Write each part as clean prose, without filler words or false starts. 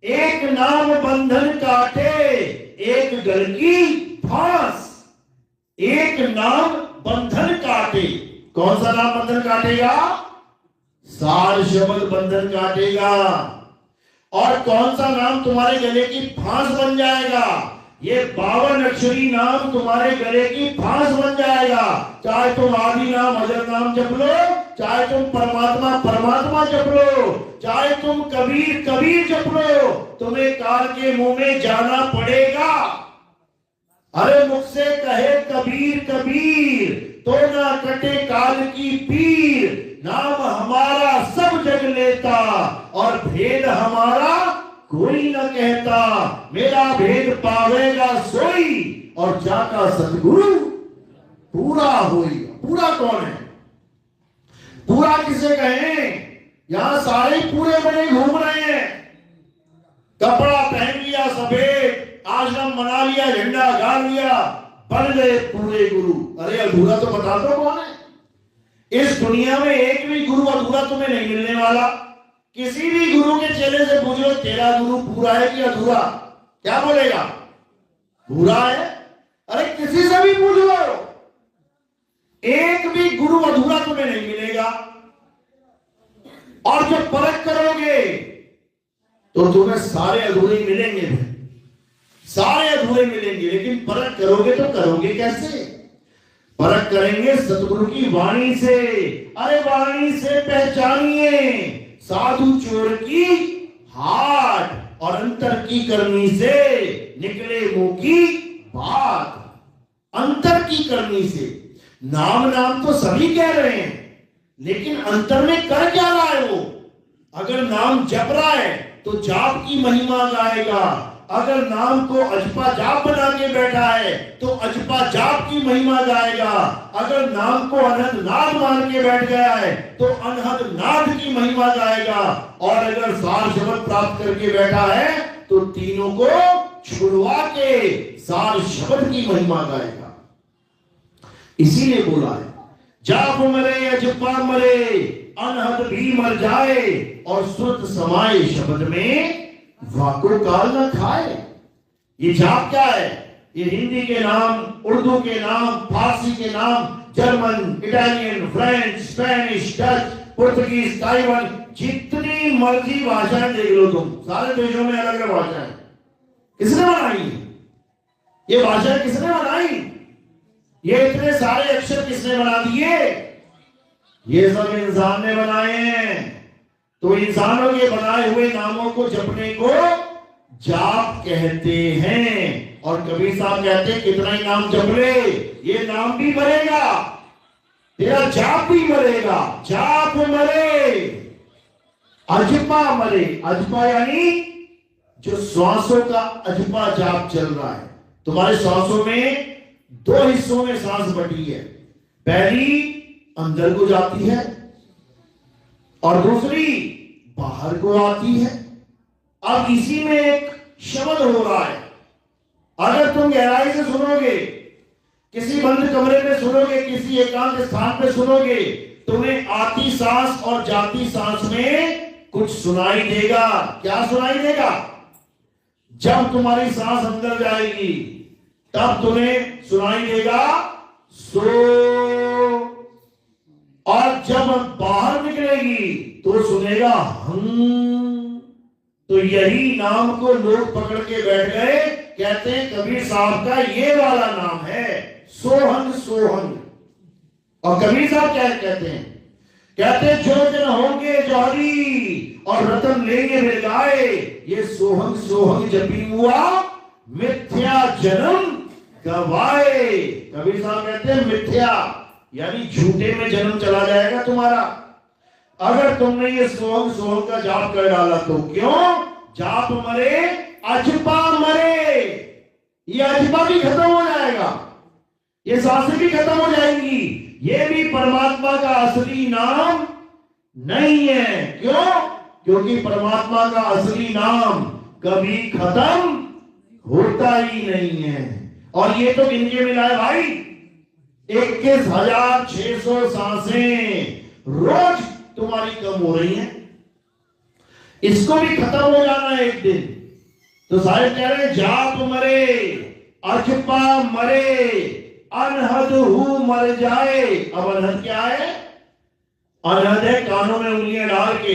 एक नाम बंधन काटे, एक गल की फांस। एक नाम बंधन काटे। कौन सा नाम बंधन काटेगा? सार शब्द बंधन काटेगा। और कौन सा नाम तुम्हारे गले की फांस बन जाएगा? ये 52 अक्षरी नाम तुम्हारे गले की फांस बन जाएगा। चाहे तुम आदि नाम अजर नाम जप लो, चाहे तुम परमात्मा परमात्मा जप लो, चाहे तुम कबीर कबीर जप लो, तुम्हें काल के मुंह में जाना पड़ेगा। अरे मुख से कहे कबीर कबीर, तो ना कटे काल की पीर। नाम हमारा सब जग लेता, और भेद हमारा कोई न कहता। मेरा भेद पावेगा सोई, और जाका सतगुरु पूरा होएगा। पूरा कौन है? पूरा किसे कहें? यहां सारे पूरे बने घूम रहे हैं। कपड़ा पहन लिया सफेद, आश्रम बना लिया, झंडा गाड़ लिया, बन गए पूरे गुरु। अरे अधूरा तो बता दो कौन है? इस दुनिया में एक भी गुरु अधूरा तुम्हें नहीं मिलने वाला। किसी भी गुरु के चेले से पूछो तेरा गुरु पूरा है कि अधूरा, क्या बोलेगा? पूरा है। अरे किसी से भी पूछ लो, एक भी गुरु अधूरा तुम्हें नहीं मिलेगा। और जब परख करोगे तो तुम्हें सारे अधूरे मिलेंगे, सारे अधूरे मिलेंगे। लेकिन परख करोगे तो करोगे कैसे? परख करेंगे सतगुरु की वाणी से। अरे वाणी से पहचानिए साधु चोर की हाट, और अंतर की करनी से निकले मुंह की बात। अंतर की करनी से। नाम नाम तो सभी कह रहे हैं, लेकिन अंतर में कर क्या रहा है वो? अगर नाम जप रहा है तो जाप की महिमा गाएगा। अगर नाम को अजपा जाप बना के बैठा है तो अजपा जाप की महिमा गाएगा। अगर नाम को अनहद नाद मान के बैठ गया है तो अनहद नाद की महिमा गाएगा। और अगर सार शब्द प्राप्त करके बैठा है तो तीनों को छुड़वा के सार शब्द की महिमा गाएगा। इसीलिए बोला है जाप मरे अजपा मरे, अनहद भी मर जाए, और श्रुत समाये शब्द में वाको काल न खाए। ये जाप क्या है? ये हिंदी के नाम, उर्दू के नाम, फारसी के नाम, German, Italian, French, Spanish, Dutch, Portuguese, Taiwan, जितनी मर्जी भाषाएं देख लो तुम, सारे देशों में अलग अलग भाषाएं। किसने बनाई ये भाषाएं? किसने बनाई? ये इतने सारे अक्षर किसने बना दिए? ये सब इंसान ने बनाए हैं। तो इंसानों के बनाए हुए नामों को जपने को जाप कहते हैं। और कबीर साहब कहते हैं कितना ही नाम जप ले, ये नाम भी मरेगा, तेरा जाप भी मरेगा। जाप मरे अजपा मरे। अजपा यानी जो श्वासों का अजपा जाप चल रहा है। तुम्हारे श्वासों में दो हिस्सों में सांस बटी है। पहली अंदर को जाती है और दूसरी बाहर को आती है। अब इसी में एक शब्द हो रहा है। अगर तुम गहराई से सुनोगे, किसी बंद कमरे में सुनोगे, किसी एकांत स्थान पे सुनोगे, तुम्हें आती सांस और जाती सांस में कुछ सुनाई देगा। क्या सुनाई देगा? जब तुम्हारी सांस अंदर जाएगी तब तुम्हें सुनाई देगा सो, और जब बाहर निकलेगी तो सुनेगा हम। तो यही नाम को लोग पकड़ के बैठ गए। कहते हैं कबीर साहब का ये वाला नाम है सोहन सोहन। और कबीर साहब क्या कहते हैं? कहते हैं जो जन होंगे जौहरी और रतन लेंगे मिर्गाए, ये सोहन सोहन जपी हुआ मिथ्या जन्म गवाए। कबीर साहब कहते हैं मिथ्या यानी झूठे में जन्म चला जाएगा तुम्हारा अगर तुमने ये सोहम सोहम का जाप कर डाला तो। क्यों? जाप मरे अजपा मरे। ये अजपा भी खत्म हो जाएगा, ये सांसें भी खत्म हो जाएंगी। ये भी परमात्मा का असली नाम नहीं है। क्यों? क्योंकि परमात्मा का असली नाम कभी खत्म होता ही नहीं है। और ये तो गिनके मिलाए भाई 21,600 सांसें रोज तुम्हारी कम हो रही हैं। इसको भी खत्म हो जाना है एक दिन। तो साहिब कह रहे हैं जाप मरे, अजपा मरे, अनहद हु मर जाए। अब अनहद क्या है? अनहद है कानों में उंगलियां डाल के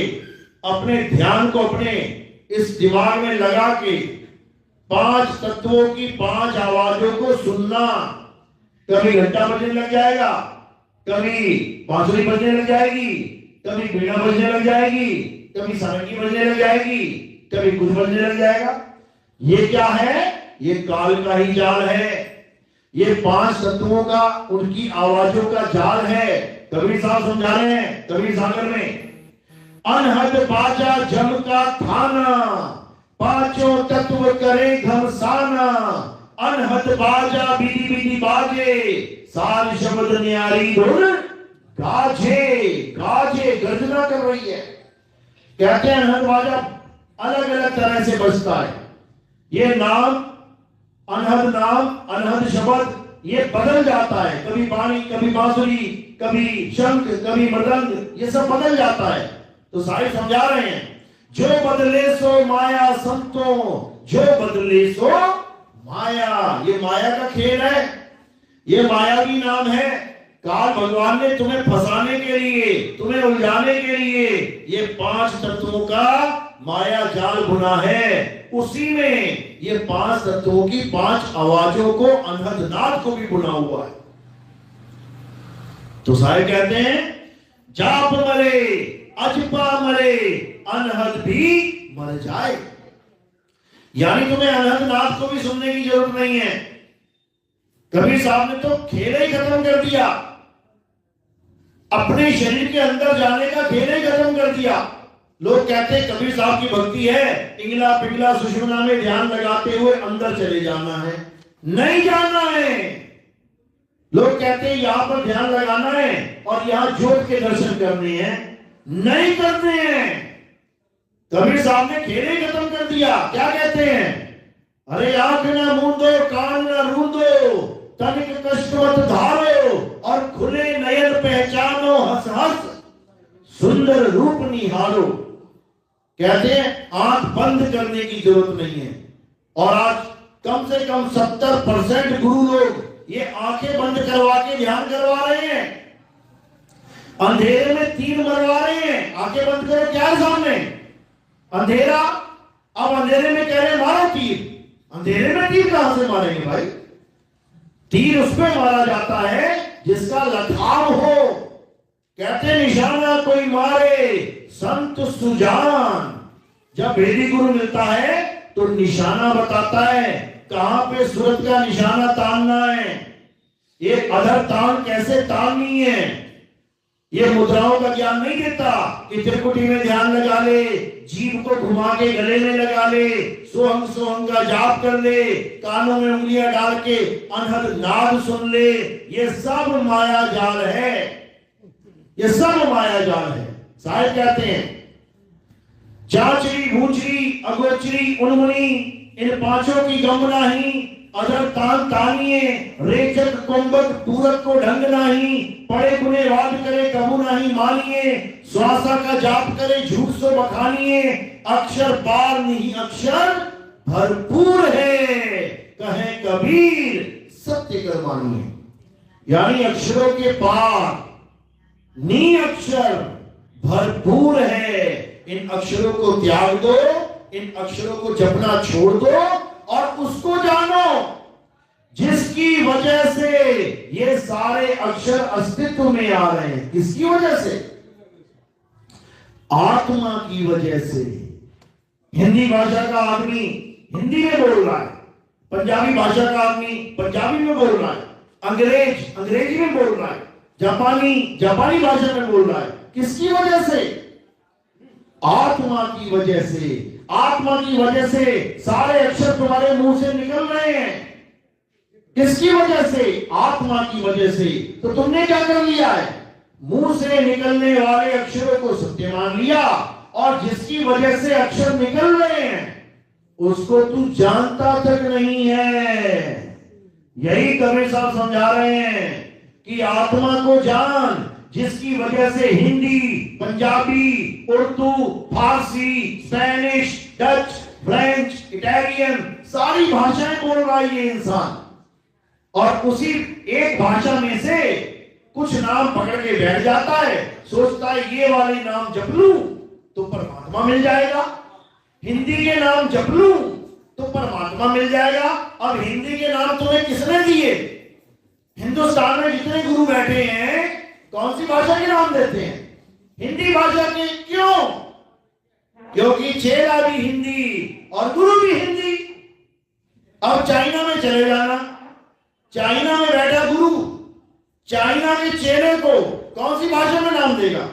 अपने ध्यान को अपने इस दिमाग में लगा के 5 तत्वों की 5 आवाजों को सुनना। कभी घंटा बजने लग जाएगा, कभी बांसुरी बजने लग जाएगी, कभी बीड़ा बजने लग जाएगी, कभी सारंगी बजने लग जाएगी, कभी कुछ बजने लग जाएगा। ये क्या है? ये काल का ही जाल है। ये 5 तत्वों का, उनकी आवाजों का जाल है। कबीर साहब समझा रहे हैं कबीर सागर में, अनहद बाजा जम का थाना, पांचों तत्व करे घमसाना। अनहद बाजा बिदी बिदी बाजे, सार शब्द न्यारी धुन गाजे। गाजे गर्जना कर रही है। कहते हैं अनहद बाजा अलग अलग तरह से बजता है। ये नाम, अनहद नाम, अनहद शब्द ये बदल जाता है। कभी बाणी, कभी बांसुरी, कभी शंख, कभी मृदंग, ये सब बदल जाता है। तो साहिब समझा रहे हैं जो बदले सो माया संतों, जो बदले सो माया। ये माया का खेल है, ये मायावी नाम है। काल भगवान ने तुम्हें फंसाने के लिए, तुम्हें उलझाने के लिए ये 5 तत्वों का माया जाल बुना है। उसी में ये 5 तत्वों की 5 आवाजों को, अनहदनाद को भी बुना हुआ है। तो साहिब कहते हैं जाप मरे, अजपा मरे, अनहद भी मर जाए। यानी तुम्हें अनहदनाद को भी सुनने की जरूरत नहीं है। कबीर साहब ने तो खेल ही खत्म कर दिया, अपने शरीर के अंदर जाने का खेल ही खत्म कर दिया। लोग कहते हैं कबीर साहब की भक्ति है इंगला पिंगला सुषुम्ना में ध्यान लगाते हुए अंदर चले जाना है। नहीं जाना है। लोग कहते हैं यहां पर ध्यान लगाना है और यहां ज्योत के दर्शन करने हैं। नहीं करते हैं। कबीर साहब ने खेल ही खत्म कर दिया। क्या कहते हैं? अरे आंख ना मूंदो, कान ना रूंदो, तनिक कष्ट मत धारो, और खुले नयन पहचानो, हंस हंस सुंदर रूप निहारो। कहते हैं आंख बंद करने की जरूरत नहीं है। और आज कम से कम 70% गुरु लोग ये आंखें बंद करवा के ध्यान करवा रहे हैं। अंधेरे में तीर मरवा रहे हैं। आंखें बंद करो, क्या है सामने? अंधेरा। अब अंधेरे में कह रहे हैं मारो तीर। अंधेरे में तीर कहां से मारेंगे भाई? तीर उसमें मारा जाता है जिसका लखाव हो। कहते निशाना कोई मारे संत सुजान। जब भेदी गुरु मिलता है तो निशाना बताता है कहां पे सूरत का निशाना तानना है। ये अधर तान कैसे ताननी है। ये मुद्राओं का ज्ञान नहीं देता कि त्रिकुटी में ध्यान लगा ले, जीभ को घुमा के गले में लगा ले, सोहंग सोहंग का जाप कर ले, कानों में उंगलियां डाल के अनहद नाद सुन ले। ये सब माया जाल है। ये सब माया जाल है। साहिब कहते हैं चाचरी भूचरी अगोचरी उन्मुनी, इन 5 की गम नाही। अधर तान तानिए, रेचक कुंभक पूरक को ढंग नाही। पड़े गुने वाद करे कबू नहीं मानिए, श्वासा का जाप करे झूठ सो बखानिए। अक्षर पार नहीं अक्षर भरपूर है, कहे कबीर सत्य कर मानिए। यानी अक्षरों के पार नी अक्षर भरपूर है। इन अक्षरों को त्याग दो, इन अक्षरों को जपना छोड़ दो और उसको जानो जिसकी वजह से ये सारे अक्षर अस्तित्व में आ रहे हैं। किसकी वजह से? आत्मा की वजह से। हिंदी भाषा का आदमी हिंदी में बोल रहा है, पंजाबी भाषा का आदमी पंजाबी में बोल रहा है, अंग्रेज अंग्रेजी में बोल रहा है, जापानी जापानी भाषा में बोल रहा है। किसकी वजह से? आत्मा की वजह से। आत्मा की वजह से सारे अक्षर तुम्हारे मुंह से निकल रहे हैं। किसकी वजह से? आत्मा की वजह से। तो तुमने क्या कर लिया है? मुंह से निकलने वाले अक्षरों को सत्य मान लिया और जिसकी वजह से अक्षर निकल रहे हैं उसको तू जानता तक नहीं है। यही कबीर साहब समझा रहे हैं कि आत्मा को जान जिसकी वजह से हिंदी, पंजाबी, उर्दू, फारसी, स्पेनिश, डच, सारी भाषाएं बोल रहा है ये इंसान, और उसी एक भाषा में से कुछ नाम पकड़ के बैठ जाता है, सोचता है ये वाले नाम जप लूं तो परमात्मा मिल जाएगा, हिंदी के नाम जप लूं तो परमात्मा मिल जाएगा। अब हिंदी के नाम तुम्हें किसने दिए? हिंदुस्तान में जितने गुरु बैठे हैं कौन सी भाषा के नाम देते हैं? हिंदी भाषा के। क्यों? क्योंकि चेला भी हिंदी और गुरु भी हिंदी। अब चाइना में चले जाना, चाइना में बैठा गुरु चाइना के चेले को कौन सी भाषा में नाम देगा?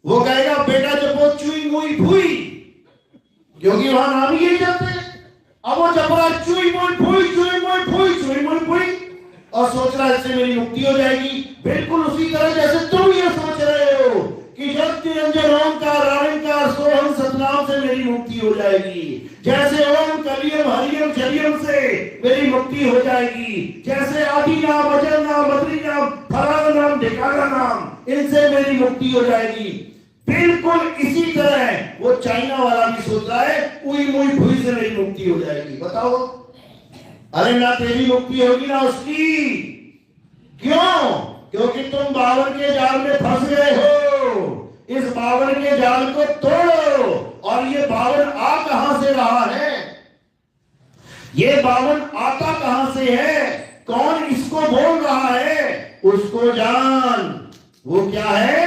वो कहेगा बेटा जपो चुई मुई भुई, क्योंकि वहां नाम ही यही जाते हैं। अब वो जप रहा चुई मुई भुई, चुई मुई भुई, चुई मुई भुई, और सोच रहा है इससे मेरी मुक्ति हो जाएगी। बिल्कुल उसी तरह जैसे तुम ये सोच रहे हो कि जब निरंजन ओंकार रानिकार सोहम सतनाम से मेरी मुक्ति हो जाएगी, जैसे ओम कलियम हरियम शरियम से मेरी मुक्ति हो जाएगी, जैसे आदि नाम अजर नाम बद्री नाम फलाना नाम ढिकाना नाम इनसे मेरी मुक्ति हो जाएगी। बिल्कुल इसी तरह वो चाइना वाला भी सोच रहा है उई मुई भुई से मेरी मुक्ति हो जाएगी। बताओ, अरे ना तेरी मुक्ति होगी ना उसकी। क्यों? क्योंकि तुम बावन के जाल में फंस गए हो। इस बावन के जाल को तोड़ो। और ये बावन आ कहां से रहा है? ये बावन आता कहां से है? कौन इसको बोल रहा है? उसको जान। वो क्या है?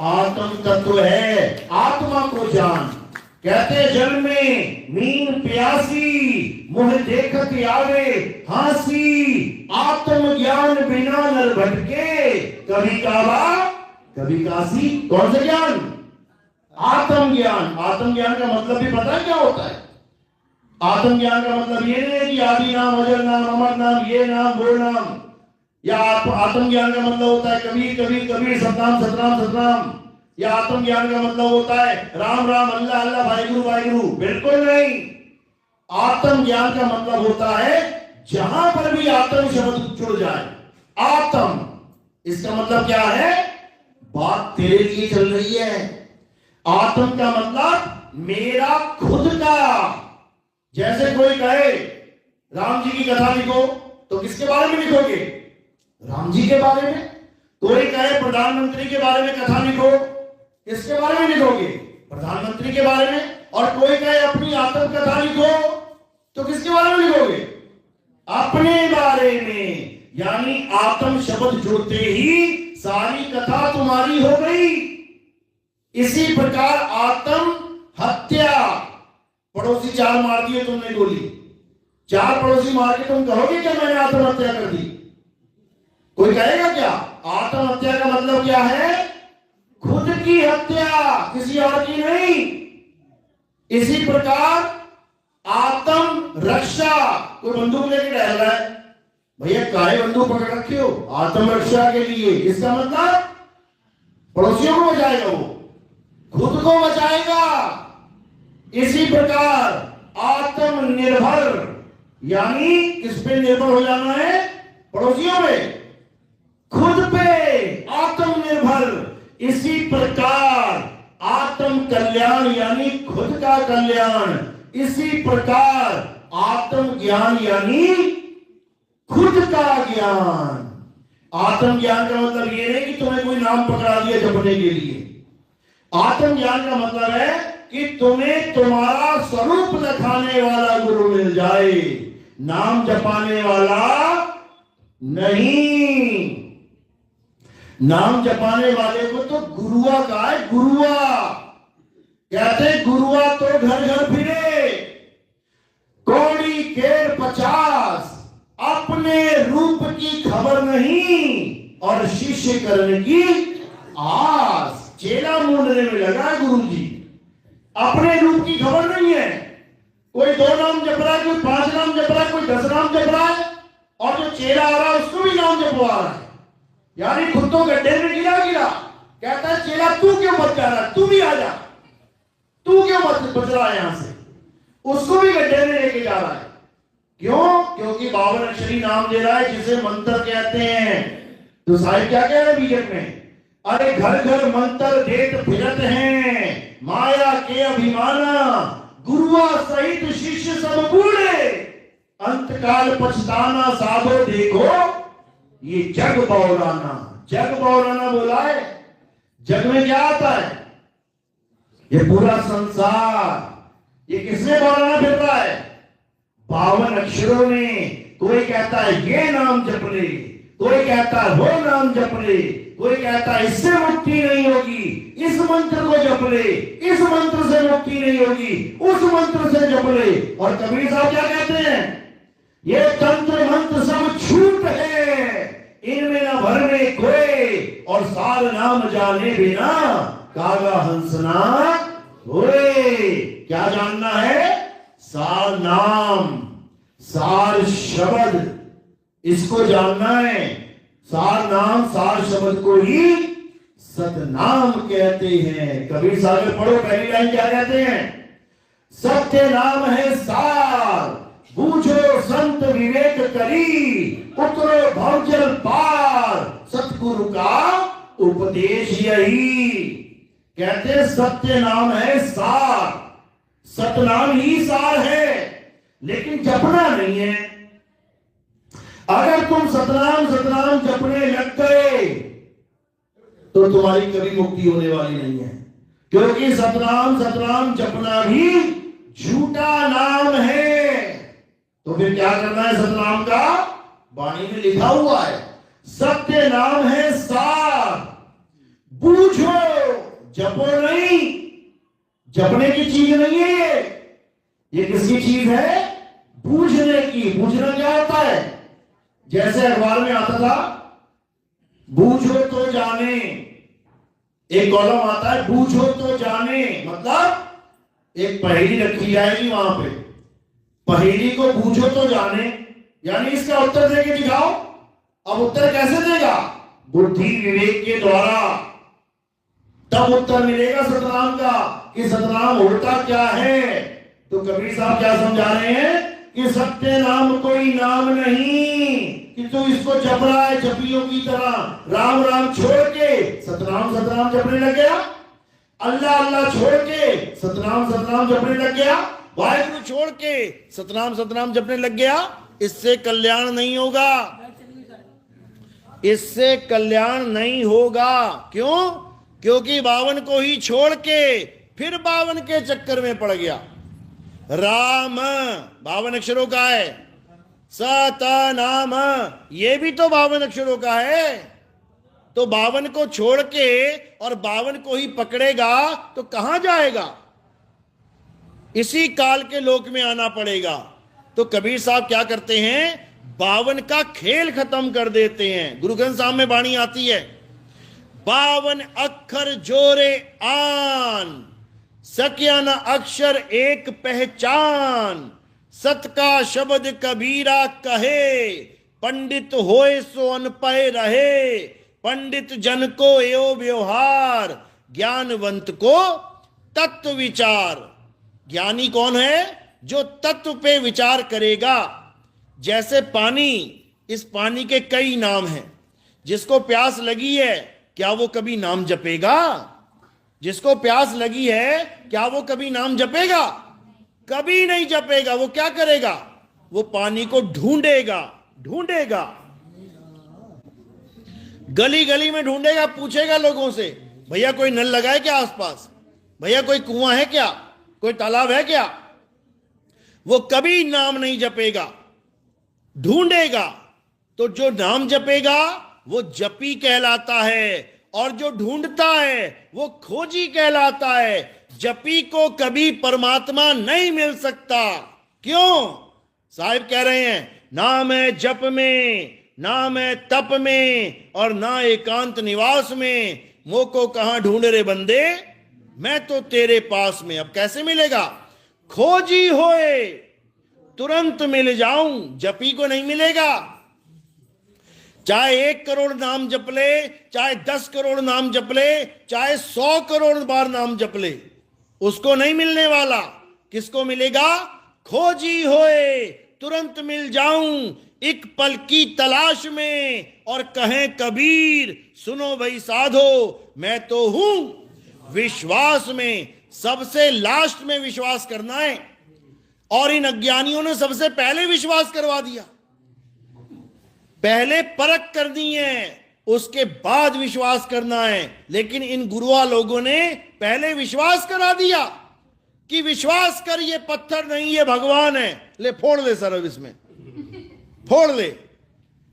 आत्म तत्व है। आत्मा को जान। कहते जल में मीन प्यासी, मुह देखत आवे हासी, आत्म ज्ञान बिना नर भटके, कभी काबा कभी काशी। कौन सा ज्ञान? आत्म ज्ञान। आत्म ज्ञान का मतलब भी पता है क्या होता है? आत्म ज्ञान का मतलब ये नहीं है कि आदि नाम अजर नाम अमर नाम ये नाम वो नाम, या आत्म ज्ञान का मतलब होता है कबीर कबीर कबीर सतनाम सतनाम सतनाम, या आत्म ज्ञान का मतलब होता है राम राम अल्लाह अल्लाह वाहिगुरु वाहिगुरु। बिल्कुल नहीं। आत्म ज्ञान का मतलब होता है जहां पर भी आत्म शब्द जुड़ जाए। आत्म, इसका मतलब क्या है? बात तेरे लिए चल रही है। आत्म का मतलब मेरा खुद का। जैसे कोई कहे राम जी की कथा लिखो, तो किसके बारे में लिखोगे? राम जी के बारे में। कोई कहे प्रधानमंत्री के बारे में कथा लिखो, किसके बारे में लिखोगे? प्रधानमंत्री के बारे में। और कोई कहे अपनी आत्म कथा लिखो, तो किसके बारे में लिखोगे? अपने बारे में। यानी आत्म शब्द जुड़ते ही सारी कथा तुम्हारी हो गई। इसी प्रकार आत्म हत्या, पड़ोसी चार मार दिए तुमने गोली, चार पड़ोसी मार के तुम कहोगे क्या मैंने आत्महत्या कर दी? कोई कहेगा क्या? आत्महत्या का मतलब क्या है? खुद की हत्या, किसी और की नहीं। इसी प्रकार आत्म रक्षा, कोई बंदूक लेके टहल रहा है, भैया काहे बंदूक पकड़ रखे हो? आत्म रक्षा के लिए। इसका मतलब पड़ोसियों को बचाएगा, वो खुद को बचाएगा। इसी प्रकार आत्मनिर्भर, यानी किस पे निर्भर हो जाना है? पड़ोसियों पे, खुद पे आत्मनिर्भर। इसी प्रकार आत्म कल्याण, यानी खुद का कल्याण। इसी प्रकार आत्म ज्ञान, यानी खुद का ज्ञान। आत्म ज्ञान का मतलब ये नहीं कि तुम्हें कोई नाम पकड़ा दिया जपने के लिए। आत्म ज्ञान का मतलब है कि तुम्हें तुम्हारा स्वरूप दिखाने वाला गुरु मिल जाए, नाम जपाने वाला नहीं। नाम जपाने वाले को तो गुरुआ कहा है। गुरुआ कहते गुरुआ तो घर घर फिरे, कौड़ी केर 50, अपने रूप की खबर नहीं और शिष्य करने की आस। चेला मूंढने में लगा है गुरु जी, अपने रूप की खबर नहीं है। कोई 2 नाम जप रहा है, कोई 5 नाम जप रहा है, कोई 10 नाम जप रहा है, और जो चेला आ रहा है उसको भी नाम जपवा रहा है। यानी खुद तो गड्ढे में गिरा। कहता है चेला तू क्यों बच जा रहा है? तू भी आ जा, तू क्यों बच रहा है यहां से? उसको भी गड्ढे में लेके जा रहा है। क्यों? क्योंकि 52 अक्षरी नाम दे रहा है जिसे मंत्र कहते हैं। तो साहिब क्या कह रहे हैं बीजक में? अरे घर घर मंत्र देत फिरत हैं, माया के अभिमाना, गुरुआ सहित शिष्य सब बूढ़े। अंतकाल पछताना साधो देखो ये जग बौराना। जग बौराना बोला है, जग में क्या आता है? ये पूरा संसार, ये किसने बौराना फिर रहा है? 52 अक्षरों में। कोई कहता है ये नाम जप ले, कोई कहता है वो नाम जप ले, कोई कहता है इससे मुक्ति नहीं होगी, इस मंत्र को जप ले, इस मंत्र से मुक्ति नहीं होगी, उस मंत्र से जप ले। और कबीर साहब क्या कहते हैं? ये तंत्र मंत्र सब झूठ है, इनमें न भरने कोई, और सार नाम जाने बिना कागा हंसना होए। क्या जानना है? सार नाम, सार शब्द, इसको जानना है। सार नाम, सार शब्द को ही सतनाम कहते हैं। कबीर साहब पढ़ो, पहली लाइन क्या कहते हैं? सत्य नाम है सार, बूझो संत विवेक करी, उतरो भवजल पार, सतगुरु का उपदेश यही। कहते सत्य नाम है सार, सतनाम ही सार है, लेकिन जपना नहीं है। अगर तुम सतनाम सतनाम जपने लग गए तो तुम्हारी कभी मुक्ति होने वाली नहीं है, क्योंकि सतनाम सतनाम जपना भी झूठा नाम है। तो फिर क्या करना है? सतनाम का वाणी में लिखा हुआ है, सत्य नाम है सार, बूझो, जपो नहीं। जपने की चीज नहीं है ये किसकी चीज है? बूझने की। बूझना क्या होता है? जैसे अखबार में आता था बूझो तो जाने, एक कॉलम आता है बूझो तो जाने, मतलब एक पहेली रखी जाएगी वहां पे, पहेली को बूझो तो जाने, यानी इसका उत्तर देके दिखाओ। अब उत्तर कैसे देगा? बुद्धि विवेक के द्वारा। तब उत्तर मिलेगा सतनाम का कि सतनाम होता क्या है। तो कबीर साहब क्या समझा रहे हैं कि सत्य नाम कोई नाम नहीं कि तू इसको जप रहा है जपियों की तरह, राम राम छोड़ के सतनाम सतनाम जपने लग गया, अल्लाह अल्लाह छोड़ के सतनाम सतनाम जपने लग गया, वाहिगुरु छोड़ के सतनाम सतनाम जपने लग गया। इससे कल्याण नहीं होगा, इससे कल्याण नहीं होगा। क्यों? क्योंकि 52 को ही छोड़ के फिर 52 के चक्कर में पड़ गया। राम 52 अक्षरों का है, सतनाम ये भी तो 52 अक्षरों का है। तो 52 को छोड़ के और 52 को ही पकड़ेगा तो कहां जाएगा? इसी काल के लोक में आना पड़ेगा। तो कबीर साहब क्या करते हैं? 52 का खेल खत्म कर देते हैं। गुरु ग्रंथ साहब में वाणी आती है, 52 अक्षर जोरे आन, सक्या न अक्षर एक पहचान, सत का शब्द कबीरा कहे, पंडित होए सो अनपढ़ रहे, पंडित जन को एओ व्यवहार, ज्ञानवंत को तत्व विचार। ज्ञानी कौन है? जो तत्व पे विचार करेगा। जैसे पानी, इस पानी के कई नाम हैं। जिसको प्यास लगी है क्या वो कभी नाम जपेगा? जिसको प्यास लगी है क्या वो कभी नाम जपेगा? कभी नहीं जपेगा। वो क्या करेगा? वो पानी को ढूंढेगा, ढूंढेगा, गली गली में ढूंढेगा, पूछेगा लोगों से, भैया कोई नल लगा है क्या आसपास? भैया कोई कुआं है क्या? कोई तालाब है क्या? वो कभी नाम नहीं जपेगा, ढूंढेगा। तो जो नाम जपेगा वो जपी कहलाता है, और जो ढूंढता है वो खोजी कहलाता है। जपी को कभी परमात्मा नहीं मिल सकता। क्यों? साहिब कह रहे हैं, नाम है जप में, नाम है तप में, और ना एकांत निवास में, मोको कहां ढूंढ रे बंदे, मैं तो तेरे पास में। अब कैसे मिलेगा? खोजी होए तुरंत मिल जाऊं, जपी को नहीं मिलेगा। चाहे 1 करोड़ नाम जप ले, चाहे 10 करोड़ नाम जप ले, चाहे 100 करोड़ बार नाम जप ले, उसको नहीं मिलने वाला। किसको मिलेगा? खोजी होए तुरंत मिल जाऊं, एक पल की तलाश में, और कहें कबीर सुनो भाई साधो, मैं तो हूं विश्वास में। सबसे लास्ट में विश्वास करना है। और इन अज्ञानियों ने सबसे पहले विश्वास करवा दिया। पहले परख करनी है, उसके बाद विश्वास करना है। लेकिन इन गुरुआ लोगों ने पहले विश्वास करा दिया कि विश्वास कर, ये पत्थर नहीं, ये भगवान है। ले फोड़ ले सर, अब इसमें फोड़ ले।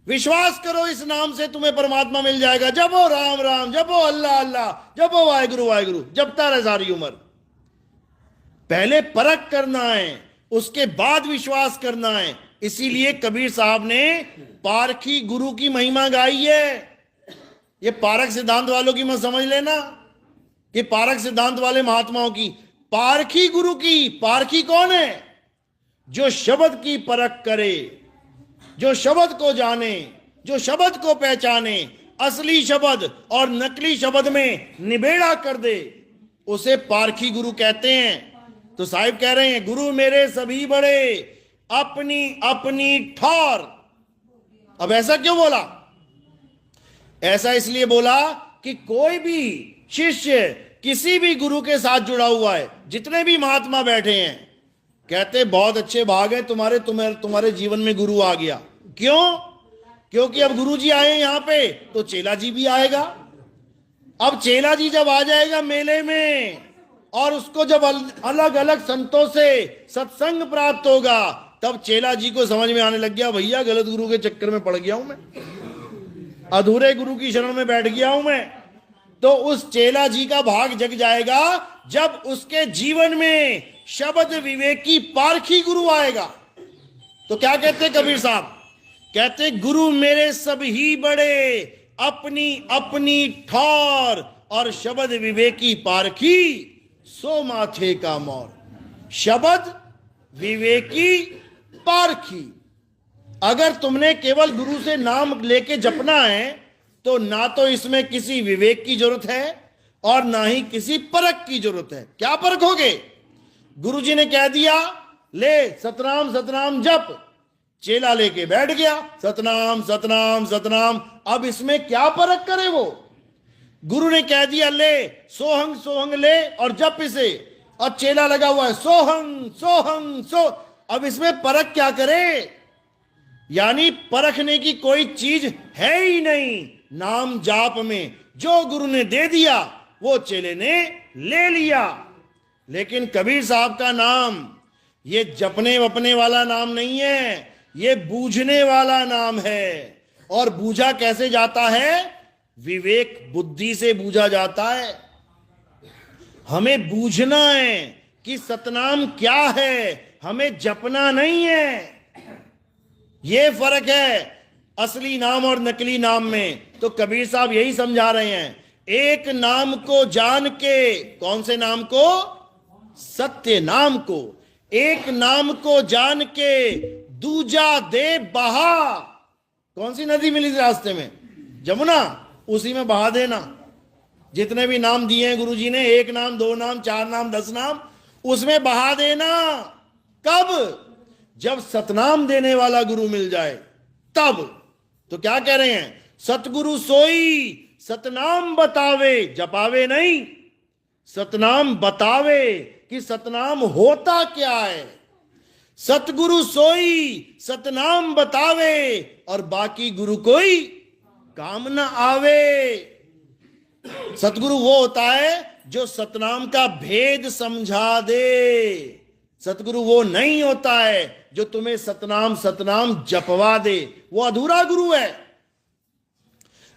विश्वास करो, इस नाम से तुम्हें परमात्मा मिल जाएगा। जपो राम राम, जपो अल्लाह अल्लाह, जपो वाहिगुरु वाहिगुरु, जपता रहे सारी उम्र। पहले परख करना है, उसके बाद विश्वास करना है। इसीलिए कबीर साहब ने पारखी गुरु की महिमा गाई है। ये पारख सिद्धांत वालों की मत समझ लेना कि पारख सिद्धांत वाले महात्माओं की, पारखी गुरु की। पारखी कौन है? जो शब्द की परख करे, जो शब्द को जाने, जो शब्द को पहचाने, असली शब्द और नकली शब्द में निबेड़ा कर दे, उसे पारखी गुरु कहते हैं। तो साहिब कह रहे हैं, गुरु मेरे सभी बड़े, अपनी अपनी ठौर। अब ऐसा क्यों बोला? ऐसा इसलिए बोला कि कोई भी शिष्य किसी भी गुरु के साथ जुड़ा हुआ है, जितने भी महात्मा बैठे हैं, कहते बहुत अच्छे भाग है तुम्हारे जीवन में गुरु आ गया। क्यों? क्योंकि अब गुरु जी आए यहां पे तो चेला जी भी आएगा। अब चेला जी जब आ जाएगा मेले में, और उसको जब अलग अलग संतों से सत्संग प्राप्त होगा, तब चेला जी को समझ में आने लग गया, भैया गलत गुरु के चक्कर में पड़ गया हूं मैं, अधूरे गुरु की शरण में बैठ गया हूं मैं। तो उस चेला जी का भाग जग जाएगा जब उसके जीवन में शब्द विवेकी पारखी गुरु आएगा। तो क्या कहते कबीर साहब? कहते गुरु मेरे सब ही बड़े, अपनी अपनी ठौर, और शब्द विवेकी पारखी, सो माथे का मोर। शब्द विवेकी पारखी। अगर तुमने केवल गुरु से नाम लेके जपना है तो ना तो इसमें किसी विवेक की जरूरत है और ना ही किसी परख की जरूरत है। क्या परखोगे? गुरु जी ने कह दिया ले सतनाम सतनाम जप, चेला लेके बैठ गया, सतनाम सतनाम सतनाम। अब इसमें क्या परख करे वो? गुरु ने कह दिया ले सोहंग सोहंग ले और जप इसे, और चेला लगा हुआ है सोहंग सोहंग सो। अब इसमें परख क्या करे? यानी परखने की कोई चीज है ही नहीं। नाम जाप में जो गुरु ने दे दिया वो चेले ने ले लिया। लेकिन कबीर साहब का नाम ये जपने वपने वाला नाम नहीं है, ये बूझने वाला नाम है। और बूझा कैसे जाता है? विवेक बुद्धि से बूझा जाता है। हमें बूझना है कि सतनाम क्या है, हमें जपना नहीं है। ये फर्क है असली नाम और नकली नाम में। तो कबीर साहब यही समझा रहे हैं, एक नाम को जान के, कौन से नाम को? सत्य नाम को। एक नाम को जान के दूजा दे बहा। कौन सी नदी मिली थी रास्ते में? जमुना, उसी में बहा देना। जितने भी नाम दिए हैं गुरु जी ने, एक नाम, दो नाम, चार नाम, 10 नाम, उसमें बहा देना। कब? जब सतनाम देने वाला गुरु मिल जाए तब। तो क्या कह रहे हैं? सतगुरु सोई सतनाम बतावे, जपावे नहीं। सतनाम बतावे कि सतनाम होता क्या है। सतगुरु सोई सतनाम बतावे, और बाकी गुरु कोई काम न आवे। सतगुरु वो होता है जो सतनाम का भेद समझा दे। सतगुरु वो नहीं होता है जो तुम्हें सतनाम सतनाम जपवा दे। वो अधूरा गुरु है,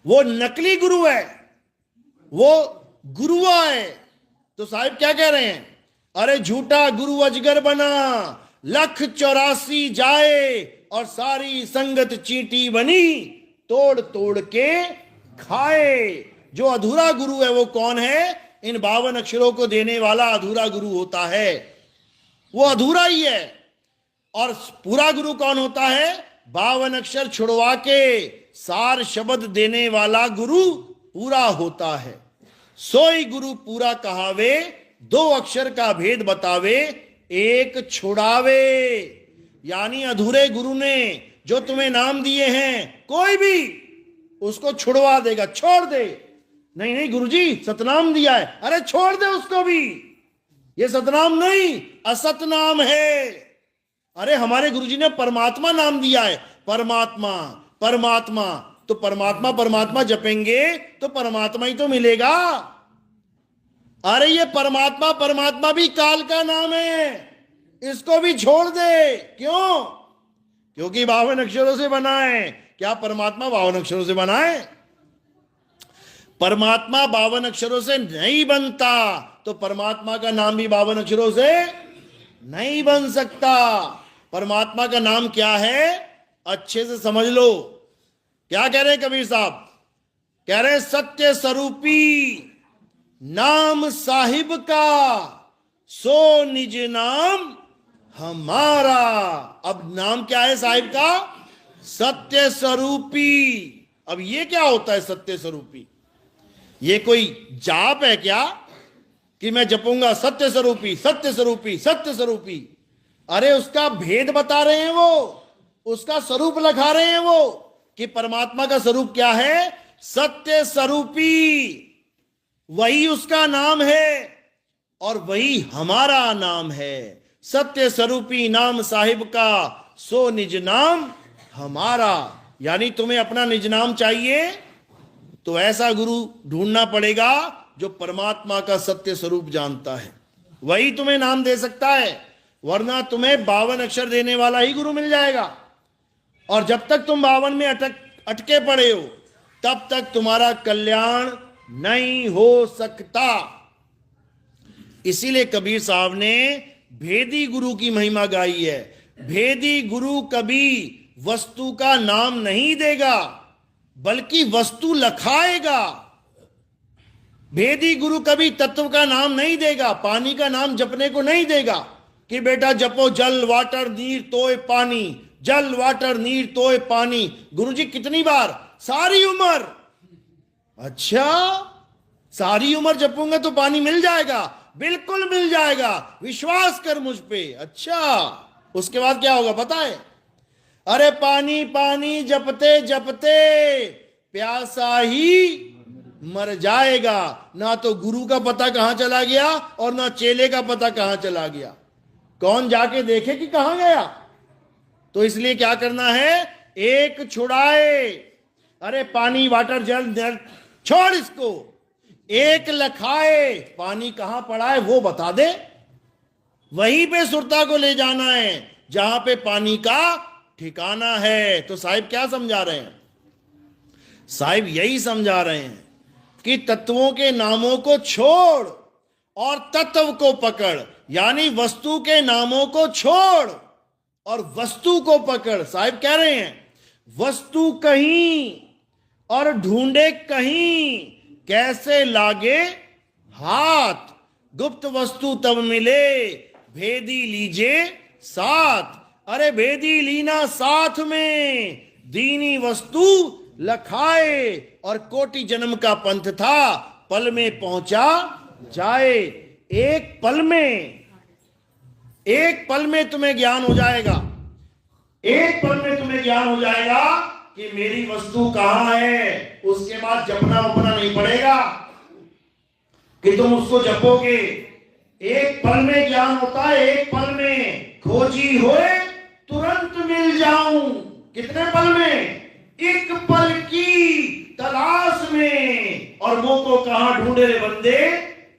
वो नकली गुरु है, वो गुरुआ है। तो साहिब क्या कह रहे हैं? अरे झूठा गुरु अजगर बना, 184 जाए और सारी संगत चींटी बनी, तोड़ तोड़ के खाए। जो अधूरा गुरु है वो कौन है? इन 52 अक्षरों को देने वाला अधूरा गुरु होता है, वो अधूरा ही है। और पूरा गुरु कौन होता है? 52 अक्षर छुड़वा के सार शब्द देने वाला गुरु पूरा होता है। सोई गुरु पूरा कहावे, 2 अक्षर का भेद बतावे, 1 छुड़ावे। यानी अधूरे गुरु ने जो तुम्हें नाम दिए हैं, कोई भी उसको छुड़वा देगा। छोड़ दे, नहीं नहीं गुरुजी सतनाम दिया है, अरे छोड़ दे उसको भी, ये सतनाम नहीं असतनाम है। अरे हमारे गुरुजी ने परमात्मा नाम दिया है, परमात्मा परमात्मा, तो परमात्मा परमात्मा जपेंगे तो परमात्मा ही तो मिलेगा। अरे ये परमात्मा परमात्मा भी काल का नाम है, इसको भी छोड़ दे। क्यों? क्योंकि 52 अक्षरों से बना है। क्या परमात्मा 52 अक्षरों से बना है? परमात्मा 52 अक्षरों से नहीं बनता, तो परमात्मा का नाम भी 52 अक्षरों से नहीं बन सकता। परमात्मा का नाम क्या है? अच्छे से समझ लो। क्या कह रहे हैं कबीर साहब? कह रहे हैं सत्य स्वरूपी नाम साहिब का, सो निज नाम हमारा। अब नाम क्या है साहिब का? सत्य स्वरूपी। अब ये क्या होता है सत्य स्वरूपी? ये कोई जाप है क्या कि मैं जपूंगा सत्य स्वरूपी सत्य स्वरूपी सत्य स्वरूपी? अरे उसका भेद बता रहे हैं वो, उसका स्वरूप लखा रहे हैं वो, कि परमात्मा का स्वरूप क्या है? सत्य स्वरूपी। वही उसका नाम है और वही हमारा नाम है। सत्य स्वरूपी नाम साहिब का, सो निज नाम हमारा। यानी तुम्हें अपना निज नाम चाहिए तो ऐसा गुरु ढूंढना पड़ेगा जो परमात्मा का सत्य स्वरूप जानता है, वही तुम्हें नाम दे सकता है। वरना तुम्हें 52 अक्षर देने वाला ही गुरु मिल जाएगा, और जब तक तुम 52 में अटके पड़े हो तब तक तुम्हारा कल्याण नहीं हो सकता। इसीलिए कबीर साहब ने भेदी गुरु की महिमा गाई है। भेदी गुरु कभी वस्तु का नाम नहीं देगा बल्कि वस्तु लखाएगा। भेदी गुरु कभी तत्व का नाम नहीं देगा, पानी का नाम जपने को नहीं देगा कि बेटा जपो जल वाटर नीर तोय पानी, जल वाटर नीर तोय पानी। गुरुजी कितनी बार? सारी उम्र। अच्छा, सारी उम्र जपूंगा तो पानी मिल जाएगा? बिल्कुल मिल जाएगा, विश्वास कर मुझ पे। अच्छा, उसके बाद क्या होगा पता है? अरे पानी पानी जपते जपते प्यासा ही मर जाएगा। ना तो गुरु का पता कहां चला गया और ना चेले का पता कहां चला गया। कौन जाके देखे कि कहां गया? तो इसलिए क्या करना है? एक छुड़ाए। अरे पानी वाटर जल छोड़ इसको। एक लखाए, पानी कहां पड़ा है वो बता दे, वहीं पे सुरता को ले जाना है जहां पे पानी का ठिकाना है। तो साहिब क्या समझा रहे हैं? साहिब यही समझा रहे हैं कि तत्वों के नामों को छोड़ और तत्व को पकड़। यानी वस्तु के नामों को छोड़ और वस्तु को पकड़। साहिब कह रहे हैं वस्तु कहीं और ढूंढे कहीं, कैसे लागे हाथ। गुप्त वस्तु तब मिले, भेदी लीजे साथ। अरे भेदी लीना साथ में, दीनी वस्तु लखाए। और कोटि जन्म का पंथ था, पल में पहुंचा जाए। एक पल में तुम्हें ज्ञान हो जाएगा। एक पल में तुम्हें ज्ञान हो जाएगा कि मेरी वस्तु कहां है। उसके बाद जपना उपना नहीं पड़ेगा कि तुम उसको जपोगे। एक पल में ज्ञान होता है, एक पल में। खोजी होए तुरंत मिल जाऊं। कितने पल में? एक पल की तलाश में। और वो को कहां ढूंढे रे बंदे?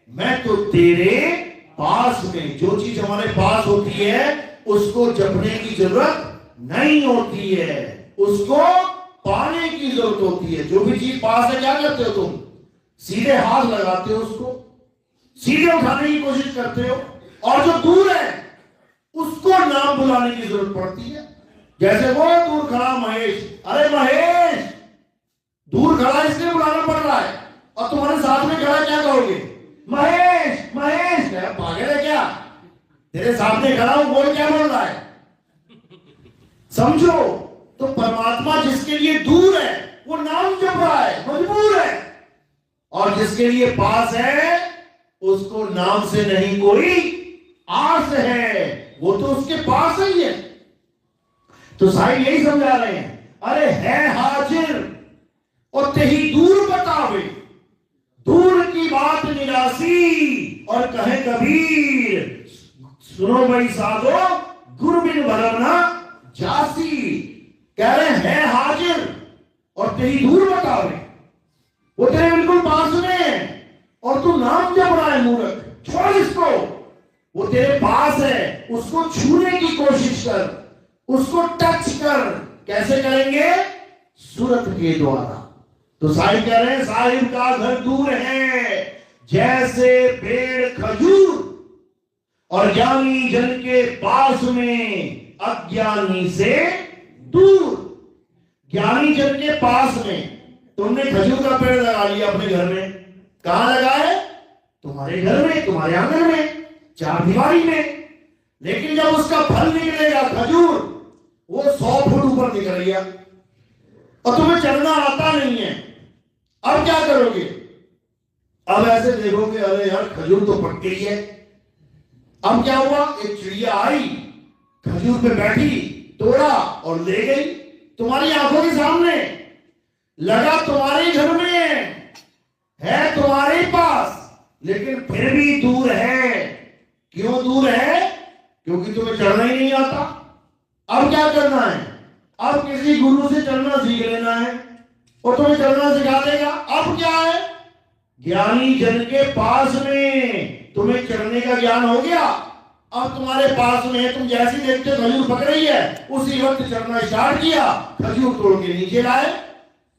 मैं तो तेरे पास में। जो चीज हमारे पास होती है उसको जपने की जरूरत नहीं होती है, उसको पाने की जरूरत होती है। जो भी चीज पास है क्या करते हो तुम? सीधे हाथ लगाते हो, उसको सीधे उठाने की कोशिश करते हो। और जो दूर है उसको नाम बुलाने की जरूरत पड़ती है। जैसे वो दूर खड़ा महेश, अरे महेश, दूर खड़ा इसलिए बुलाना पड़ रहा है। और तुम्हारे साथ में खड़ा क्या कहोगे? महेश महेश। पागल है क्या? तेरे सामने खड़ा हूं, बोल क्या बोल रहा है? समझो। तो परमात्मा जिसके लिए दूर है वो नाम जप रहा है, मजबूर है। और जिसके लिए पास है उसको नाम से नहीं कोई आस है, वो तो उसके पास ही है। तो साहिब यही समझा रहे हैं, अरे है हाजिर और तेही दूर बतावे, दूर की बात निरासी। और कहे कबीर, सुनो भाई साधो, गुरु बिन बरना जासी, कह रहे हैं हाजिर और तेरी दूर बतावे, वो तेरे बिल्कुल पास में है और तू नाम जप रहा है मूर्ख, छोड़ इसको। वो तेरे पास है, उसको छूने की कोशिश कर, उसको टच कर। कैसे करेंगे? सूरत के द्वारा। तो साहिब कह रहे हैं साहिब का घर दूर है जैसे पेड़ खजूर, और ज्ञानी जन के पास में अज्ञानी से दूर। ज्ञानी जन के पास में तुमने खजूर का पेड़ लगा लिया अपने घर में, कहां लगाए? तुम्हारे घर में, तुम्हारे आंगन में, चार दीवारी में। लेकिन जब उसका फल निकलेगा खजूर, वो 100 फुट ऊपर निकल गया और तुम्हें चढ़ना आता नहीं है। अब क्या करोगे? अब ऐसे देखोगे, अरे यार खजूर तो पक गई है। अब क्या हुआ? एक चिड़िया आई, खजूर पे बैठी, तोड़ा और ले गई तुम्हारी आंखों के सामने। लगा तुम्हारे घर में है, तुम्हारे पास, लेकिन फिर भी दूर है। क्यों दूर है? क्योंकि तुम्हें चढ़ना ही नहीं आता। अब क्या करना है? अब किसी गुरु से चढ़ना सीख लेना है और तुम्हें चढ़ना सिखा देगा। अब क्या है? ज्ञानी जन के पास में तुम्हें चढ़ने का ज्ञान हो गया। अब तुम्हारे पास में है, तुम जैसी देखते खजूर पक रही है, उसी वक्त चढ़ना स्टार्ट किया, खजूर तोड़ के नीचे लाए।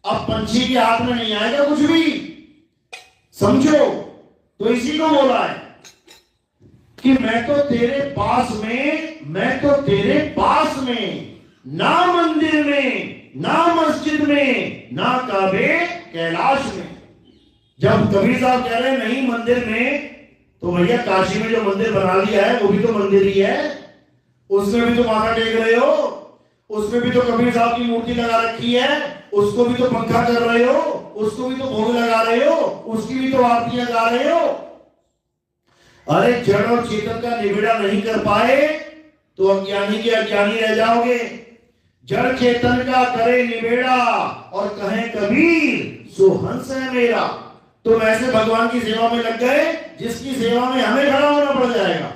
अब पंछी के हाथ में नहीं आएगा कुछ भी, समझो। तो इसी को बोला है कि मैं तो तेरे पास में, मैं तो तेरे पास में, ना मंदिर में, ना मस्जिद में, ना काबे कैलाश में। जब कबीर साहब कह रहे हैं नहीं मंदिर में, तो भैया काशी में जो मंदिर बना लिया है वो भी तो मंदिर ही है, उसमें भी तो माथा टेक रहे हो, उसमें भी तो कबीर साहब की मूर्ति लगा रखी है, उसको भी तो पंखा कर रहे हो, उसको भी तो भोग लगा रहे हो, उसकी भी तो आरतियां गा रहे हो। अरे जड़ और चेतन का निबेड़ा नहीं कर पाए तो अज्ञानी के अज्ञानी रह जाओगे। जड़ चेतन का करे निबेड़ा और कहे कबीर सो हंस है मेरा। तुम ऐसे भगवान की सेवा में लग गए जिसकी सेवा में हमें खड़ा होना पड़ जाएगा।